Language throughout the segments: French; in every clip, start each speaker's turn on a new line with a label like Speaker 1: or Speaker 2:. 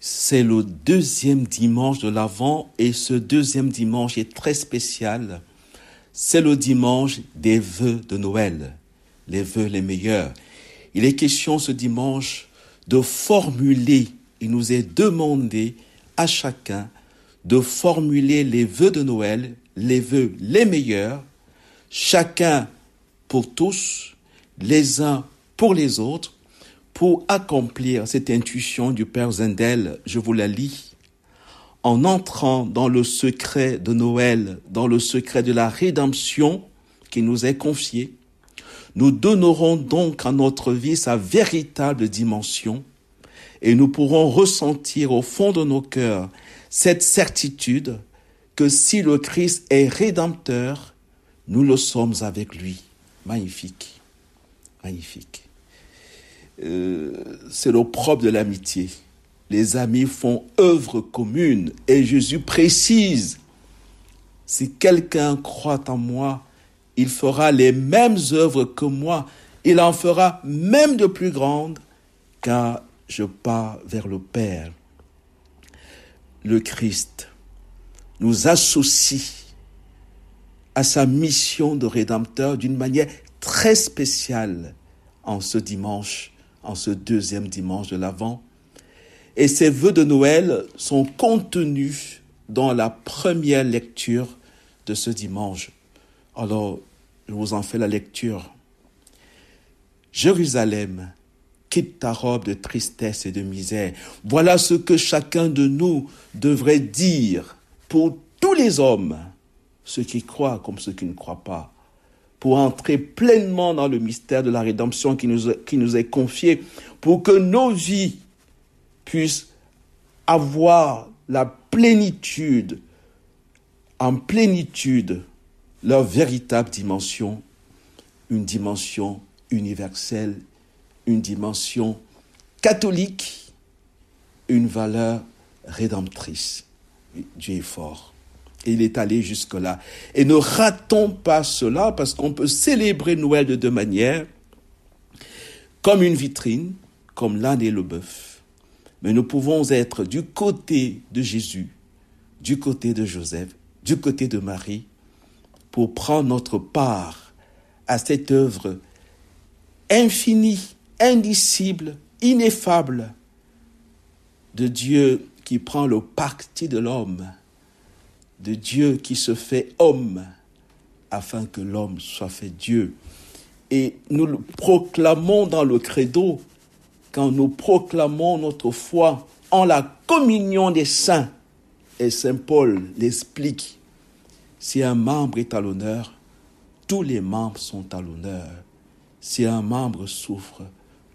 Speaker 1: C'est le deuxième dimanche de l'Avent et ce deuxième dimanche est très spécial. C'est le dimanche des vœux de Noël, les vœux les meilleurs. Il est question ce dimanche de formuler, il nous est demandé à chacun de formuler les vœux de Noël, les vœux les meilleurs, chacun pour tous, les uns pour les autres, pour accomplir cette intuition du Père Zendel. Je vous la lis. En entrant dans le secret de Noël, dans le secret de la rédemption qui nous est confié, nous donnerons donc à notre vie sa véritable dimension et nous pourrons ressentir au fond de nos cœurs cette certitude que si le Christ est rédempteur, nous le sommes avec lui. Magnifique, magnifique. C'est le propre de l'amitié. Les amis font œuvre commune et Jésus précise, si quelqu'un croit en moi, il fera les mêmes œuvres que moi, il en fera même de plus grandes, car je pars vers le Père. Le Christ nous associe à sa mission de rédempteur d'une manière très spéciale en ce dimanche, en ce deuxième dimanche de l'Avent. Et ces vœux de Noël sont contenus dans la première lecture de ce dimanche. Alors, je vous en fais la lecture. Jérusalem, quitte ta robe de tristesse et de misère. Voilà ce que chacun de nous devrait dire pour tous les hommes, ceux qui croient comme ceux qui ne croient pas, pour entrer pleinement dans le mystère de la rédemption qui nous est confié, pour que nos vies puissent avoir la plénitude, en plénitude, leur véritable dimension, une dimension universelle, une dimension catholique, une valeur rédemptrice. Dieu est fort. Et il est allé jusque-là. Et ne ratons pas cela parce qu'on peut célébrer Noël de deux manières, comme une vitrine, comme l'âne et le bœuf. Mais nous pouvons être du côté de Jésus, du côté de Joseph, du côté de Marie, pour prendre notre part à cette œuvre infinie, indicible, ineffable de Dieu qui prend le parti de l'homme, de Dieu qui se fait homme afin que l'homme soit fait Dieu. Et nous le proclamons dans le credo quand nous proclamons notre foi en la communion des saints. Et saint Paul l'explique. Si un membre est à l'honneur, tous les membres sont à l'honneur. Si un membre souffre,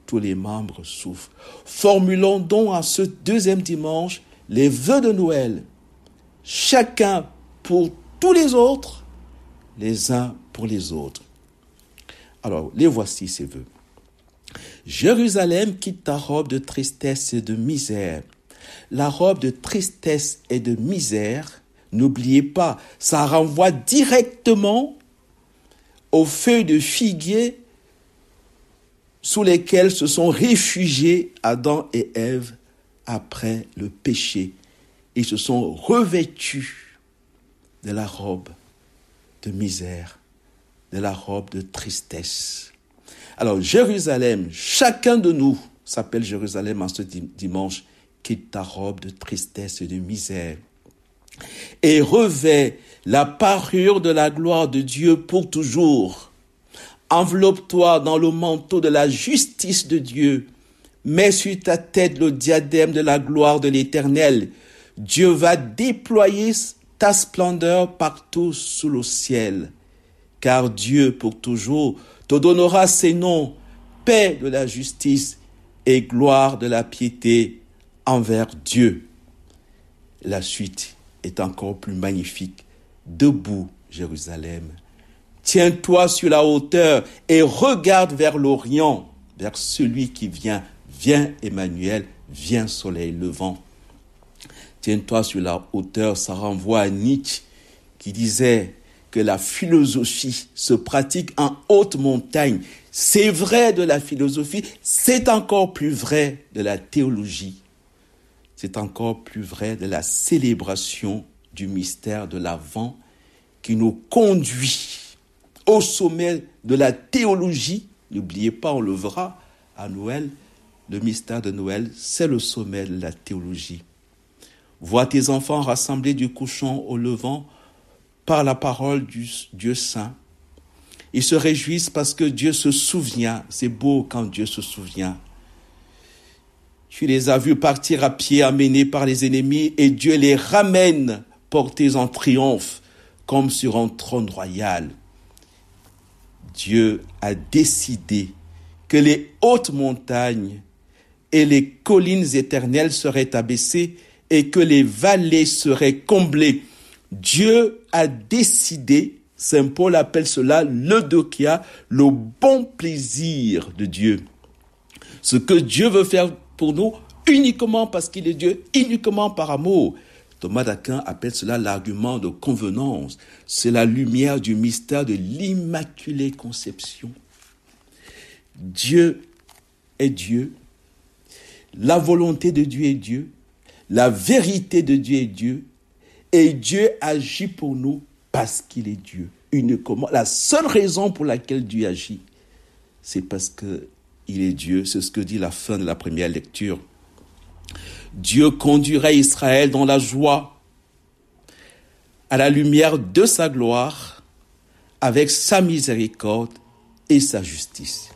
Speaker 1: tous les membres souffrent. Formulons donc à ce deuxième dimanche les vœux de Noël, chacun pour tous les autres, les uns pour les autres. Alors, les voici ces vœux. Jérusalem, quitte ta robe de tristesse et de misère. La robe de tristesse et de misère, n'oubliez pas, ça renvoie directement aux feuilles de figuier sous lesquelles se sont réfugiés Adam et Ève après le péché. Ils se sont revêtus de la robe de misère, de la robe de tristesse. Alors, Jérusalem, chacun de nous s'appelle Jérusalem en ce dimanche, quitte ta robe de tristesse et de misère et revêt la parure de la gloire de Dieu pour toujours. Enveloppe-toi dans le manteau de la justice de Dieu. Mets sur ta tête le diadème de la gloire de l'Éternel. Dieu va déployer ta splendeur partout sous le ciel. Car Dieu, pour toujours, te donnera ses noms, paix de la justice et gloire de la piété envers Dieu. La suite est encore plus magnifique. Debout, Jérusalem. Tiens-toi sur la hauteur et regarde vers l'Orient, vers celui qui vient. Viens Emmanuel, viens soleil levant. Tiens-toi sur la hauteur, ça renvoie à Nietzsche qui disait que la philosophie se pratique en haute montagne. C'est vrai de la philosophie, c'est encore plus vrai de la théologie. c'est encore plus vrai de la célébration du mystère de l'Avent qui nous conduit au sommet de la théologie. N'oubliez pas, on le verra à Noël, le mystère de Noël, c'est le sommet de la théologie. Vois tes enfants rassemblés du couchant au levant par la parole du Dieu saint. Ils se réjouissent parce que Dieu se souvient. C'est beau quand Dieu se souvient. Tu les as vus partir à pied, amenés par les ennemis, et Dieu les ramène, portés en triomphe, comme sur un trône royal. Dieu a décidé que les hautes montagnes et les collines éternelles seraient abaissées et que les vallées seraient comblées. Dieu a décidé, Saint Paul appelle cela l'eudokia, le bon plaisir de Dieu. Ce que Dieu veut faire pour nous uniquement parce qu'il est Dieu, uniquement par amour. Thomas d'Aquin appelle cela l'argument de convenance. C'est la lumière du mystère de l'Immaculée Conception. Dieu est Dieu. La volonté de Dieu est Dieu. La vérité de Dieu est Dieu. Et Dieu agit pour nous parce qu'il est Dieu. Uniquement. La seule raison pour laquelle Dieu agit, c'est parce qu'il est Dieu. C'est ce que dit la fin de la première lecture. Dieu conduirait Israël dans la joie, à la lumière de sa gloire, avec sa miséricorde et sa justice.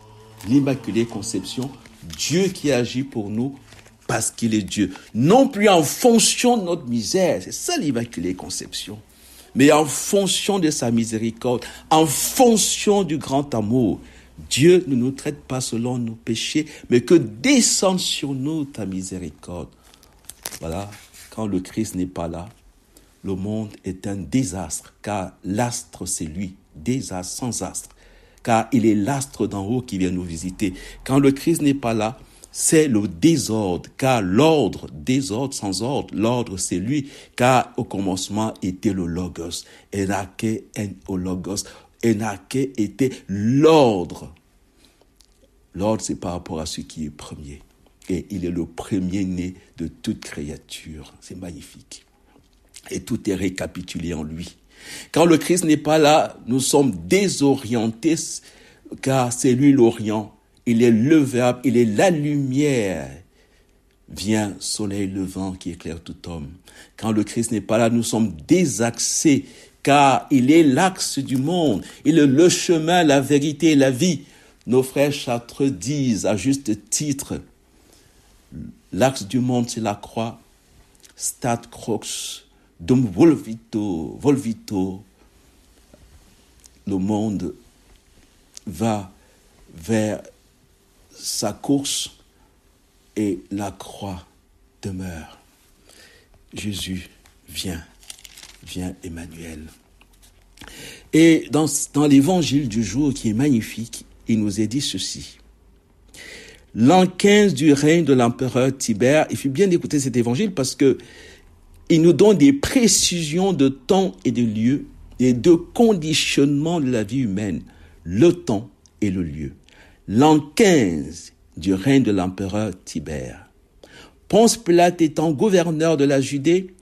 Speaker 1: L'Immaculée Conception, Dieu qui agit pour nous parce qu'il est Dieu. Non plus en fonction de notre misère, c'est ça l'Immaculée Conception, mais en fonction de sa miséricorde, en fonction du grand amour. Dieu ne nous traite pas selon nos péchés, mais que descende sur nous ta miséricorde. Voilà, quand le Christ n'est pas là, le monde est un désastre, car l'astre c'est lui, désastre sans astre, car il est l'astre d'en haut qui vient nous visiter. Quand le Christ n'est pas là, c'est le désordre, car l'ordre, désordre sans ordre, l'ordre c'est lui, car au commencement était le Logos, Enake en o Logos, Enake était l'ordre. L'ordre c'est par rapport à ce qui est premier. Et il est le premier-né de toute créature. C'est magnifique. Et tout est récapitulé en lui. Quand le Christ n'est pas là, nous sommes désorientés, car c'est lui l'Orient. Il est le Verbe, il est la lumière. Vient, soleil levant qui éclaire tout homme. Quand le Christ n'est pas là, nous sommes désaxés, car il est l'axe du monde. Il est le chemin, la vérité et la vie. Nos frères Chartreux disent, à juste titre, l'axe du monde, c'est la croix. Stat crox, dum volvito, volvito. Le monde va vers sa course et la croix demeure. Jésus vient Emmanuel. Et dans l'évangile du jour qui est magnifique, il nous est dit ceci. L'an 15 du règne de l'empereur Tibère, il faut bien écouter cet évangile parce que il nous donne des précisions de temps et de lieu et de conditionnement de la vie humaine, le temps et le lieu. L'an 15 du règne de l'empereur Tibère. Ponce Pilate étant gouverneur de la Judée,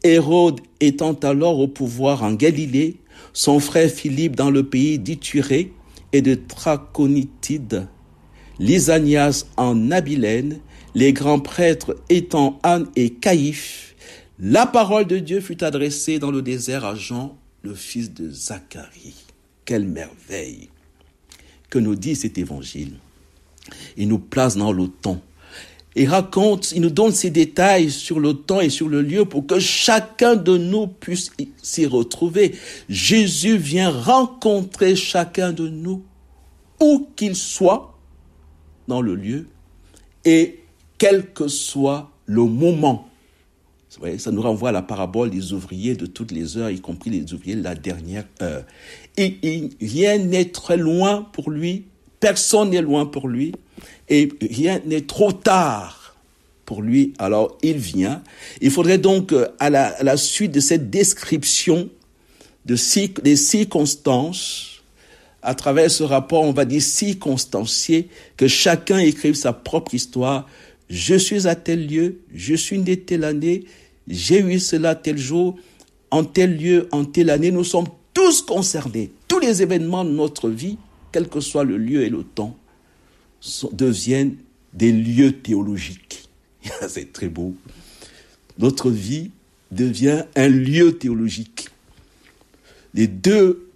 Speaker 1: Hérode étant alors au pouvoir en Galilée, son frère Philippe dans le pays d'Ithurée et de Traconitide, Lysanias en Abilène, les grands prêtres étant Anne et Caïphe, la parole de Dieu fut adressée dans le désert à Jean, le fils de Zacharie. Quelle merveille que nous dit cet évangile. Il nous place dans le temps. Il nous donne ces détails sur le temps et sur le lieu pour que chacun de nous puisse s'y retrouver. Jésus vient rencontrer chacun de nous, où qu'il soit, dans le lieu, et quel que soit le moment. Vous voyez, ça nous renvoie à la parabole des ouvriers de toutes les heures, y compris les ouvriers de la dernière heure. Et rien n'est très loin pour lui, personne n'est loin pour lui, et rien n'est trop tard pour lui. Alors il vient. Il faudrait donc, à la suite de cette description des circonstances, à travers ce rapport, on va dire circonstancié, que chacun écrive sa propre histoire. je suis à tel lieu, je suis né telle année, j'ai eu cela tel jour, en tel lieu, en telle année. Nous sommes tous concernés. Tous les événements de notre vie, quel que soit le lieu et le temps, deviennent des lieux théologiques. C'est très beau. Notre vie devient un lieu théologique. Les deux,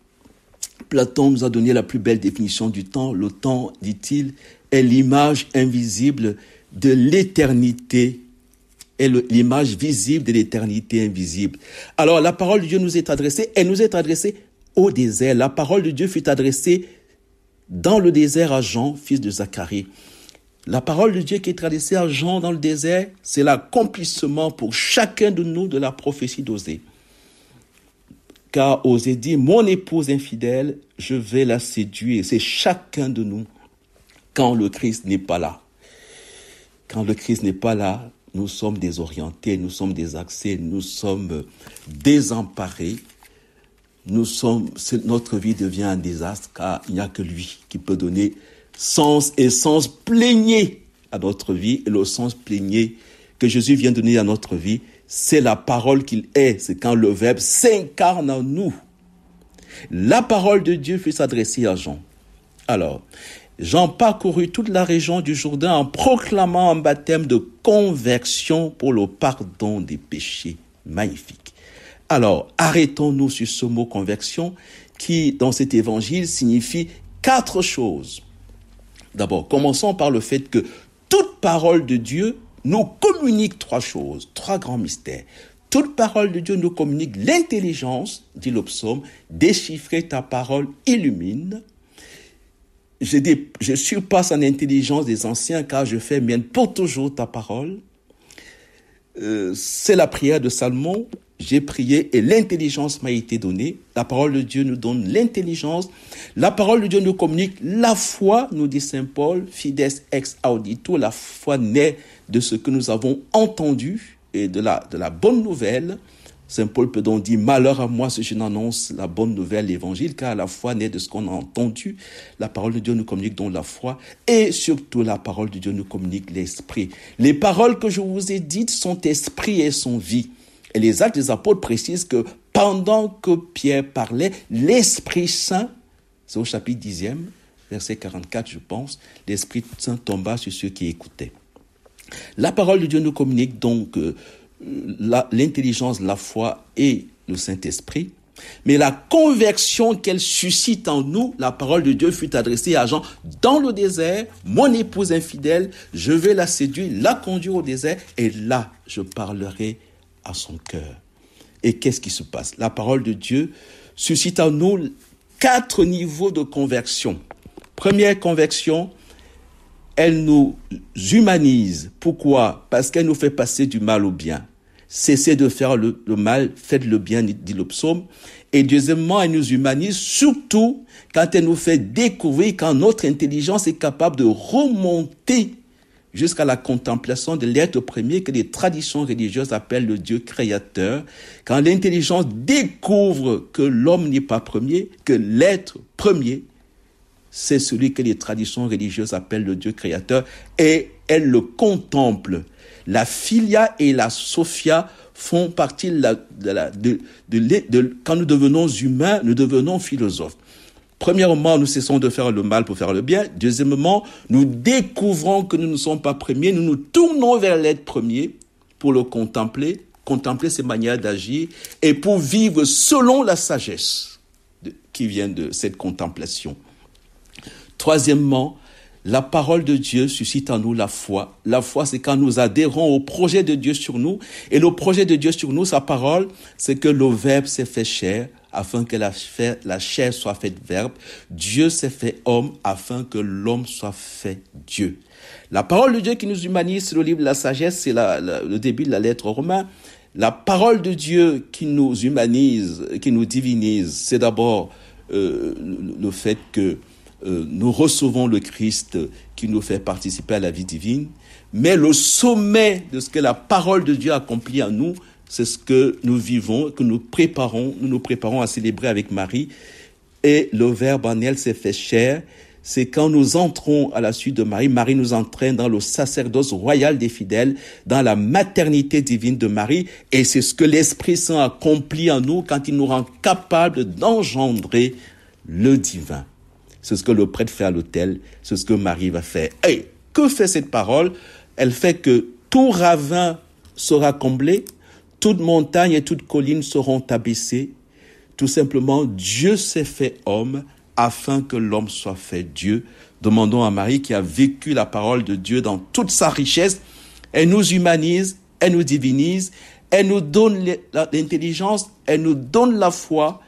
Speaker 1: Platon nous a donné la plus belle définition du temps. Le temps, dit-il, est l'image invisible de l'éternité et l'image visible de l'éternité invisible. Alors, la parole de Dieu nous est adressée, elle nous est adressée au désert. La parole de Dieu fut adressée dans le désert à Jean, fils de Zacharie. La parole de Dieu qui est adressée à Jean dans le désert, c'est l'accomplissement pour chacun de nous de la prophétie d'Osée. Car Osée dit, mon épouse infidèle, je vais la séduire. C'est chacun de nous quand le Christ n'est pas là. Quand le Christ n'est pas là, nous sommes désorientés, nous sommes désaxés, nous sommes désemparés. Notre vie devient un désastre car il n'y a que lui qui peut donner sens et sens plénier à notre vie. Et le sens plénier que Jésus vient donner à notre vie, c'est la parole qu'il est. C'est quand le Verbe s'incarne en nous. La parole de Dieu fut adressée à Jean. Alors, Jean parcourut toute la région du Jourdain en proclamant un baptême de conversion pour le pardon des péchés. Magnifique. Alors, arrêtons-nous sur ce mot conversion qui, dans cet évangile, signifie 4 choses. D'abord, commençons par le fait que toute parole de Dieu nous communique 3 choses, 3 grands mystères. Toute parole de Dieu nous communique l'intelligence, dit le psaume, déchiffrer ta parole illumine. Je surpasse en intelligence des anciens car je fais mienne pour toujours ta parole. C'est la prière de Salomon. J'ai prié et l'intelligence m'a été donnée. La parole de Dieu nous donne l'intelligence. La parole de Dieu nous communique la foi, nous dit Saint Paul, fides ex audito, la foi naît de ce que nous avons entendu et de la bonne nouvelle. Saint Paul peut donc dire, malheur à moi si je n'annonce la bonne nouvelle, l'évangile, car la foi naît de ce qu'on a entendu. La parole de Dieu nous communique donc la foi et surtout la parole de Dieu nous communique l'esprit. Les paroles que je vous ai dites sont esprit et sont vie. Et les Actes des Apôtres précisent que pendant que Pierre parlait, l'Esprit Saint, c'est au chapitre 10e, verset 44 je pense, l'Esprit Saint tomba sur ceux qui écoutaient. La parole de Dieu nous communique donc l'intelligence, la foi et le Saint-Esprit. Mais la conversion qu'elle suscite en nous, la parole de Dieu fut adressée à Jean dans le désert. Mon épouse infidèle, je vais la séduire, la conduire au désert et là, je parlerai à son cœur. Et qu'est-ce qui se passe? La parole de Dieu suscite en nous 4 niveaux de conversion. Première conversion, elle nous humanise. Pourquoi? Parce qu'elle nous fait passer du mal au bien. Cessez de faire le mal, faites le bien, dit le psaume. Et deuxièmement, elle nous humanise surtout quand elle nous fait découvrir quand notre intelligence est capable de remonter jusqu'à la contemplation de l'être premier que les traditions religieuses appellent le Dieu créateur. Quand l'intelligence découvre que l'homme n'est pas premier, que l'être premier, c'est celui que les traditions religieuses appellent le Dieu créateur, et elle le contemple. La philia et la sophia font partie quand nous devenons humains, nous devenons philosophes. Premièrement, nous cessons de faire le mal pour faire le bien. Deuxièmement, nous découvrons que nous ne sommes pas premiers. Nous nous tournons vers l'être premier pour le contempler ses manières d'agir et pour vivre selon la sagesse qui vient de cette contemplation. Troisièmement, la parole de Dieu suscite en nous la foi. La foi, c'est quand nous adhérons au projet de Dieu sur nous. Et le projet de Dieu sur nous, sa parole, c'est que le Verbe s'est fait chair afin que la chair soit faite verbe. Dieu s'est fait homme afin que l'homme soit fait Dieu. La parole de Dieu qui nous humanise, c'est le livre de la sagesse, c'est le début de la lettre aux Romains. La parole de Dieu qui nous humanise, qui nous divinise, c'est d'abord le fait que nous recevons le Christ qui nous fait participer à la vie divine. Mais le sommet de ce que la parole de Dieu accomplit en nous, c'est ce que nous vivons, que nous nous préparons à célébrer avec Marie. Et le Verbe en elle s'est fait chair. c'est quand nous entrons à la suite de Marie, Marie nous entraîne dans le sacerdoce royal des fidèles, dans la maternité divine de Marie, et c'est ce que l'Esprit Saint accomplit en nous quand il nous rend capables d'engendrer le divin. C'est ce que le prêtre fait à l'autel, c'est ce que Marie va faire. Et que fait cette parole? Elle fait que tout ravin sera comblé, toute montagne et toute colline seront abaissées. Tout simplement, Dieu s'est fait homme afin que l'homme soit fait Dieu. Demandons à Marie qui a vécu la parole de Dieu dans toute sa richesse. Elle nous humanise, elle nous divinise, elle nous donne l'intelligence, elle nous donne la foi,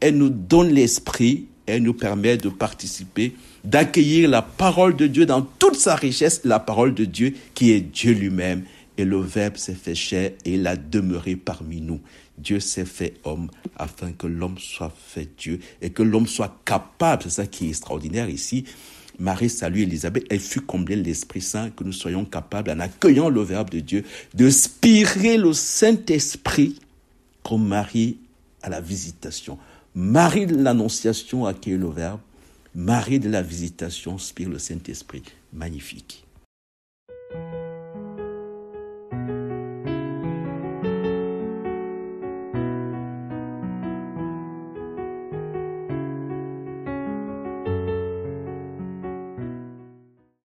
Speaker 1: elle nous donne l'esprit, elle nous permet de participer, d'accueillir la parole de Dieu dans toute sa richesse, la parole de Dieu qui est Dieu lui-même. Et le Verbe s'est fait chair et il a demeuré parmi nous. Dieu s'est fait homme afin que l'homme soit fait Dieu et que l'homme soit capable, c'est ça qui est extraordinaire ici. Marie salue Élisabeth, elle fut comblée de l'Esprit Saint, que nous soyons capables, en accueillant le Verbe de Dieu, de spirer le Saint-Esprit comme Marie à la visitation. Marie de l'Annonciation accueille le Verbe, Marie de la visitation spire le Saint-Esprit. Magnifique.